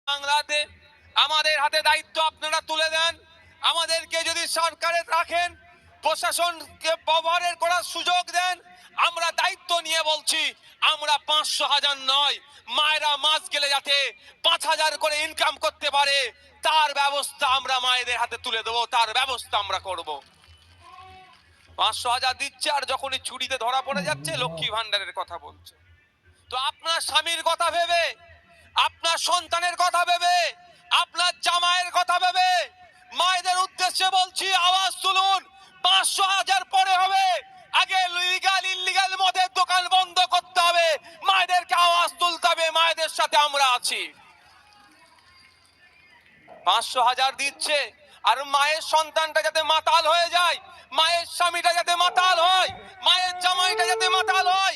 বাংলাতে আমাদের হাতে দায়িত্ব আপনারা তুলে দেন। আমাদেরকে যদি সরকারে রাখেন, প্রশাসনকে ব্যবহারের করার সুযোগ দেন, আমরা দায়িত্ব নিয়ে বলছি, আমরা 500,000 নয়, মায়েরা মাস গেলে যাতে 5,000 করে ইনকাম করতে পারে তার ব্যবস্থা আমরা মায়েদের হাতে তুলে দেবো, তার ব্যবস্থা আমরা করব। 500,000 দিচ্ছে আর যখনই চুরিতে ধরা পড়ে যাচ্ছে লক্ষ্মী ভান্ডারের কথা বলছে। তো আপনার স্বামীর কথা ভেবে, আপনার সন্তানের কথা ভেবে, আপনার জামাইয়ের কথা ভেবে মায়েদের উদ্দেশ্যে বলছি, আওয়াজ তুলুন। 500,000 পরে হবে, আগে লিগাল ইল্লিগাল মদের দোকান বন্ধ করতে হবে, মায়েদেরকে আওয়াজ তুলতে হবে, মায়েদের সাথে আমরা আছি। 500,000 দিচ্ছে আর মায়ের সন্তানটা যাতে মাতাল হয়ে যায়, মায়ের স্বামীটা যাতে মাতাল হয়, মায়ের জামাইটা যাতে মাতাল হয়,